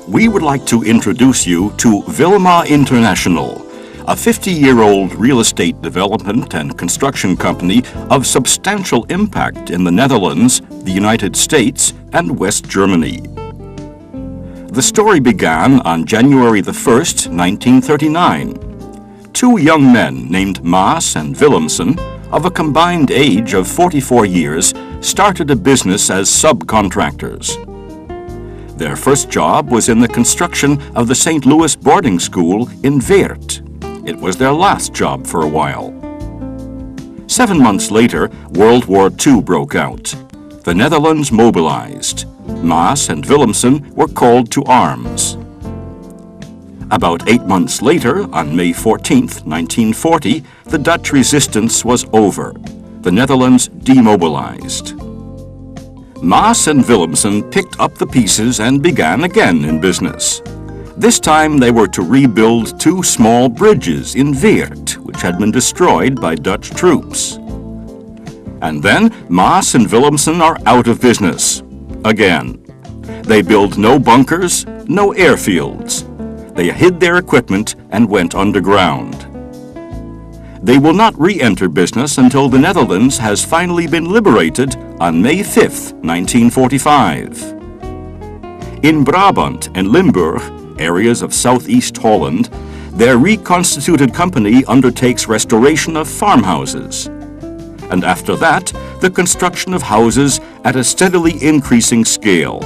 we would like to introduce you to Wilma International, a 50-year-old real estate development and construction company of substantial impact in the Netherlands, the United States, and West Germany. The story began on January the 1st, 1939. Two young men named Maas and Willemsen, of a combined age of 44 years, started a business as subcontractors. Their first job was in the construction of the St. Louis boarding school in Weert. It was their last job for a while. 7 months later, World War II broke out. The Netherlands mobilized. Maas and Willemsen were called to arms. About 8 months later, on May 14, 1940, the Dutch resistance was over. The Netherlands demobilized. Maas and Willemsen picked up the pieces and began again in business. This time they were to rebuild 2 small bridges in Weert, which had been destroyed by Dutch troops. And then Maas and Willemsen are out of business. Again. They build no bunkers, no airfields. They hid their equipment and went underground. They will not re-enter business until the Netherlands has finally been liberated on May 5, 1945. In Brabant and Limburg, areas of southeast Holland, their reconstituted company undertakes restoration of farmhouses. And after that, the construction of houses at a steadily increasing scale.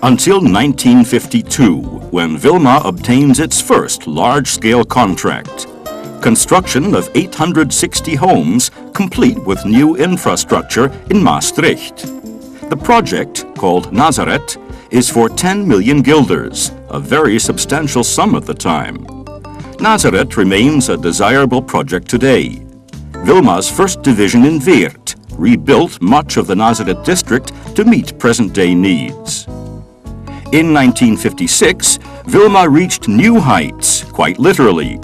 Until 1952, when Wilma obtains its first large-scale contract. Construction of 860 homes, complete with new infrastructure in Maastricht. The project, called Nazareth, is for 10 million guilders, a very substantial sum at the time. Nazareth remains a desirable project today. Wilma's first division in Weert rebuilt much of the Nazareth district to meet present-day needs. In 1956, Wilma reached new heights, quite literally.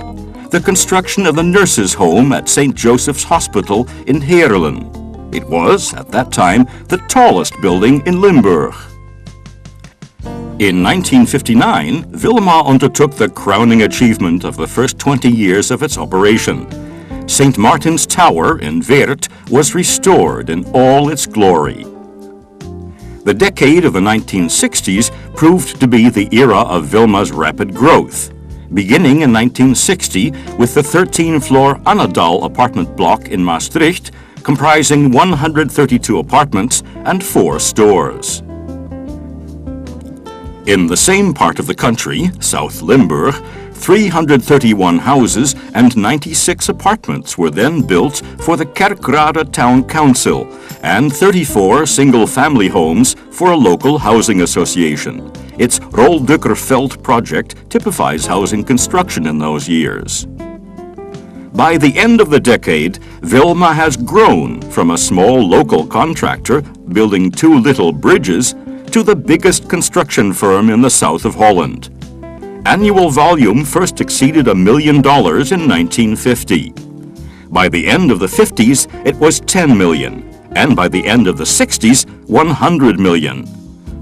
The construction of the nurses' home at St. Joseph's Hospital in Heerlen. It was, at that time, the tallest building in Limburg. In 1959, Wilma undertook the crowning achievement of the first 20 years of its operation. St. Martin's Tower in Weert was restored in all its glory. The decade of the 1960s proved to be the era of Wilma's rapid growth, beginning in 1960 with the 13-floor Annadal apartment block in Maastricht, comprising 132 apartments and 4 stores. In the same part of the country, South Limburg, 331 houses and 96 apartments were then built for the Kerkrade Town Council and 34 single-family homes for a local housing association. Its Roldukkerveld project typifies housing construction in those years. By the end of the decade, Wilma has grown from a small local contractor building 2 little bridges to the biggest construction firm in the south of Holland. Annual volume first exceeded $1 million in 1950. By the end of the 50s, it was 10 million, and by the end of the 60s, 100 million.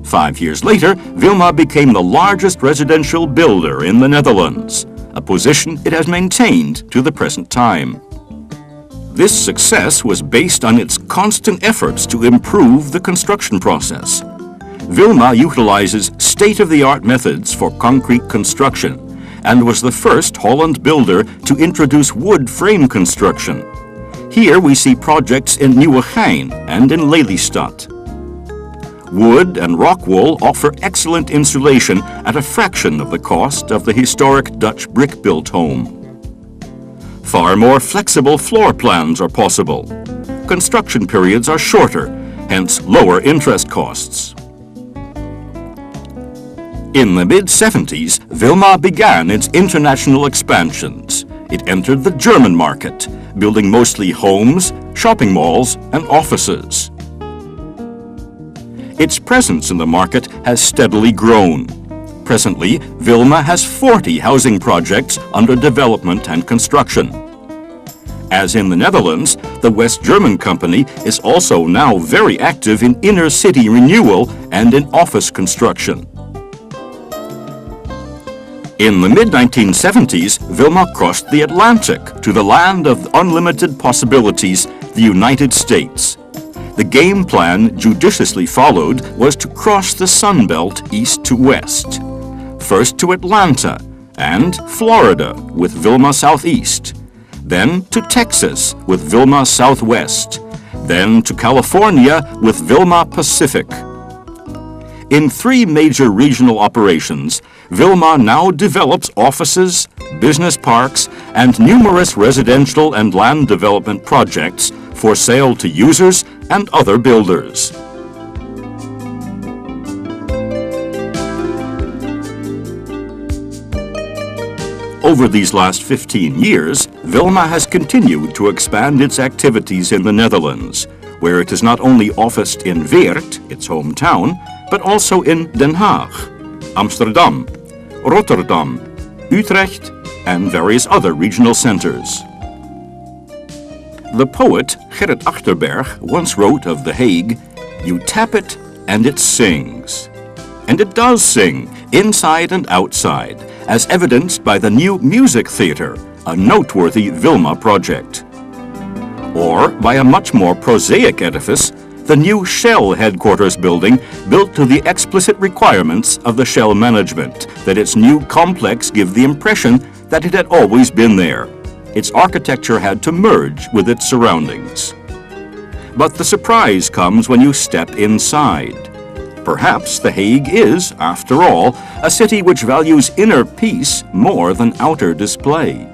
5 years later, Wilma became the largest residential builder in the Netherlands, a position it has maintained to the present time. This success was based on its constant efforts to improve the construction process. Wilma utilizes state-of-the-art methods for concrete construction and was the first Holland builder to introduce wood frame construction. Here we see projects in Nieuwegein and in Lelystad. Wood and rock wool offer excellent insulation at a fraction of the cost of the historic Dutch brick-built home. Far more flexible floor plans are possible. Construction periods are shorter, hence lower interest costs. In the mid-70s, Wilma began its international expansions. It entered the German market, building mostly homes, shopping malls, and offices. Its presence in the market has steadily grown. Presently, Wilma has 40 housing projects under development and construction. As in the Netherlands, the West German company is also now very active in inner-city renewal and in office construction. In the mid-1970s, Wilma crossed the Atlantic to the land of unlimited possibilities, the United States. The game plan judiciously followed was to cross the Sun Belt east to west. First to Atlanta and Florida with Wilma Southeast, then to Texas with Wilma Southwest, then to California with Wilma Pacific. In 3 major regional operations, Wilma now develops offices, business parks, and numerous residential and land development projects for sale to users and other builders. Over these last 15 years, Wilma has continued to expand its activities in the Netherlands, where it is not only officed in Weert, its hometown, but also in Den Haag, Amsterdam, Rotterdam, Utrecht, and various other regional centers. The poet Gerrit Achterberg once wrote of The Hague, "You tap it and it sings." And it does sing, inside and outside, as evidenced by the new music theater, a noteworthy Wilma project. Or by a much more prosaic edifice, the new Shell headquarters building built to the explicit requirements of the Shell management, that its new complex give the impression that it had always been there. Its architecture had to merge with its surroundings. But the surprise comes when you step inside. Perhaps The Hague is, after all, a city which values inner peace more than outer display.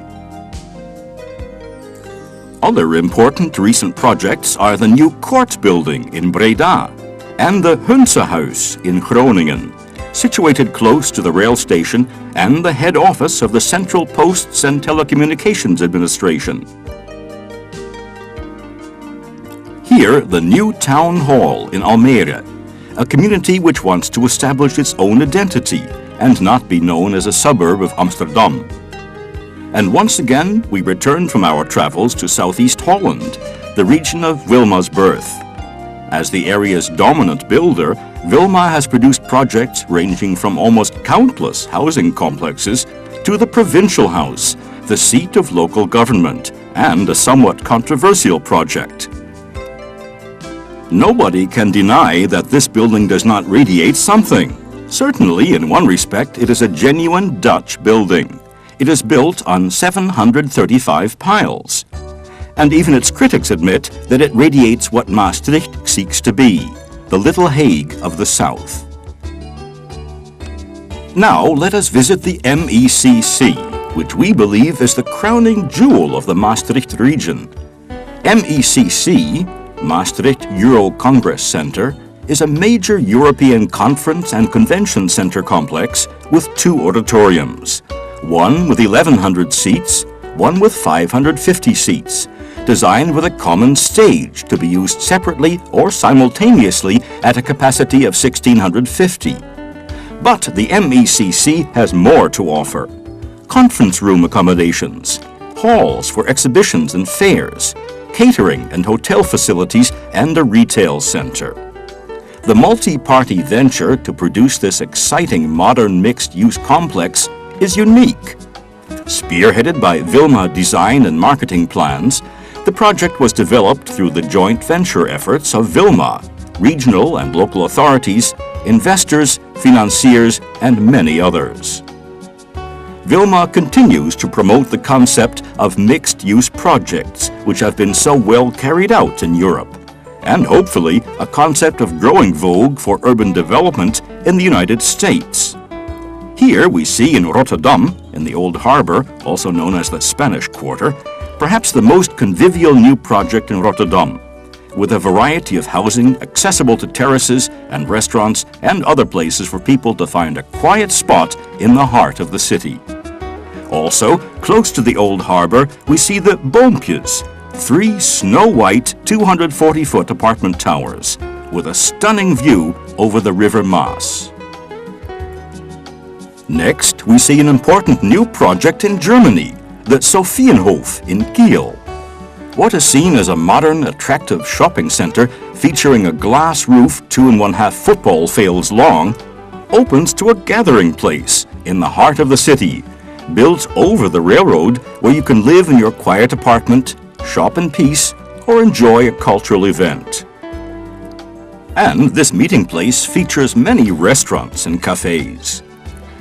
Other important recent projects are the new court building in Breda and the Hunsehuis in Groningen, situated close to the rail station and the head office of the Central Posts and Telecommunications Administration. Here, the new town hall in Almere, a community which wants to establish its own identity and not be known as a suburb of Amsterdam. And once again, we return from our travels to Southeast Holland, the region of Wilma's birth. As the area's dominant builder, Wilma has produced projects ranging from almost countless housing complexes to the provincial house, the seat of local government, and a somewhat controversial project. Nobody can deny that this building does not radiate something. Certainly, in one respect, it is a genuine Dutch building. It is built on 735 piles. And even its critics admit that it radiates what Maastricht seeks to be, the Little Hague of the South. Now let us visit the MECC, which we believe is the crowning jewel of the Maastricht region. MECC, Maastricht Euro Congress Center, is a major European conference and convention center complex with 2 auditoriums. One with 1,100 seats, one with 550 seats, designed with a common stage to be used separately or simultaneously at a capacity of 1,650. But the MECC has more to offer. Conference room accommodations, halls for exhibitions and fairs, catering and hotel facilities, and a retail center. The multi-party venture to produce this exciting modern mixed-use complex is unique. Spearheaded by Wilma Design and Marketing Plans, the project was developed through the joint venture efforts of Wilma, regional and local authorities, investors, financiers, and many others. Wilma continues to promote the concept of mixed-use projects, which have been so well carried out in Europe, and hopefully a concept of growing vogue for urban development in the United States. Here we see in Rotterdam, in the Old Harbor, also known as the Spanish Quarter, perhaps the most convivial new project in Rotterdam, with a variety of housing accessible to terraces and restaurants and other places for people to find a quiet spot in the heart of the city. Also, close to the Old Harbor, we see the Boompjes, 3 snow-white 240-foot apartment towers, with a stunning view over the River Maas. Next, we see an important new project in Germany, the Sophienhof in Kiel. What is seen as a modern, attractive shopping center featuring a glass roof 2½ football fields long opens to a gathering place in the heart of the city, built over the railroad where you can live in your quiet apartment, shop in peace, or enjoy a cultural event. And this meeting place features many restaurants and cafes.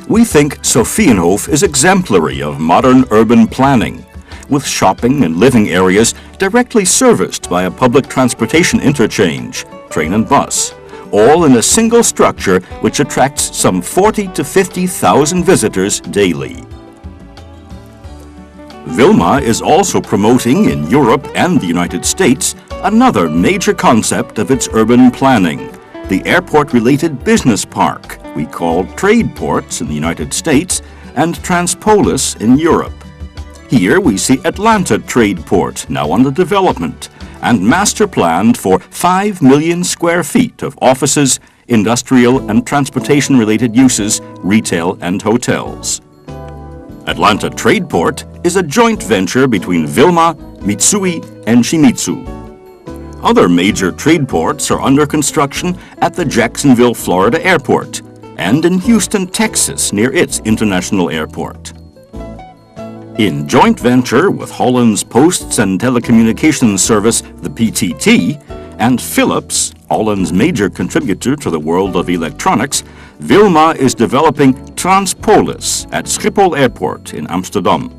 We think Sophienhof is exemplary of modern urban planning, with shopping and living areas directly serviced by a public transportation interchange, train and bus, all in a single structure which attracts some 40 to 50,000 visitors daily. Wilma is also promoting in Europe and the United States another major concept of its urban planning, the airport-related business park we call trade ports in the United States and Transpolis in Europe. Here we see Atlanta Trade Port now under development and master planned for 5 million square feet of offices, industrial and transportation-related uses, retail and hotels. Atlanta Trade Port is a joint venture between Wilma, Mitsui and Shimizu. Other major trade ports are under construction at the Jacksonville, Florida airport and in Houston, Texas near its international airport. In joint venture with Holland's Posts and Telecommunications Service, the PTT, and Philips, Holland's major contributor to the world of electronics, Wilma is developing Transpolis at Schiphol Airport in Amsterdam,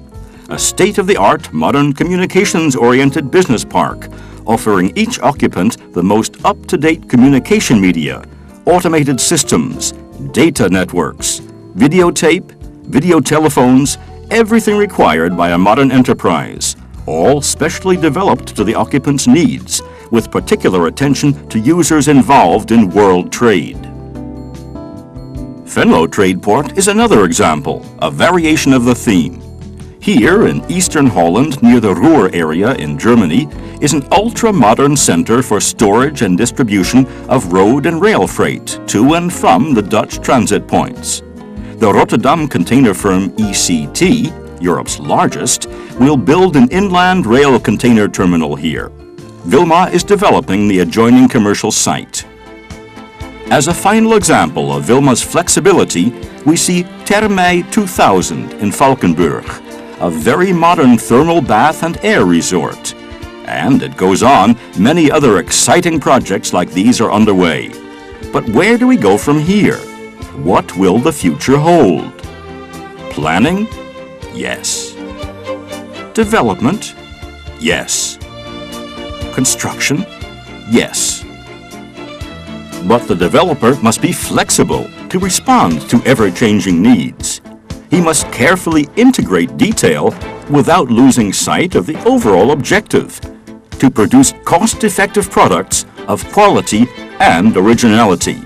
a state-of-the-art modern communications-oriented business park, offering each occupant the most up-to-date communication media, automated systems, data networks, videotape, video telephones, everything required by a modern enterprise, all specially developed to the occupants' needs, with particular attention to users involved in world trade. Venlo Trade Port is another example, a variation of the theme. Here in eastern Holland, near the Ruhr area in Germany, is an ultra-modern center for storage and distribution of road and rail freight to and from the Dutch transit points. The Rotterdam container firm ECT, Europe's largest, will build an inland rail container terminal here. Wilma is developing the adjoining commercial site. As a final example of Wilma's flexibility, we see Thermae 2000 in Valkenburg, a very modern thermal bath and air resort. And it goes on, many other exciting projects like these are underway. But where do we go from here? What will the future hold? Planning? Yes. Development? Yes. Construction? Yes. But the developer must be flexible to respond to ever-changing needs. He must carefully integrate detail without losing sight of the overall objective, to produce cost-effective products of quality and originality.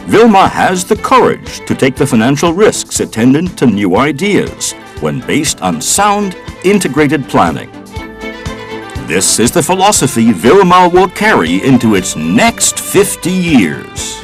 Wilma has the courage to take the financial risks attendant to new ideas when based on sound, integrated planning. This is the philosophy Wilma will carry into its next 50 years.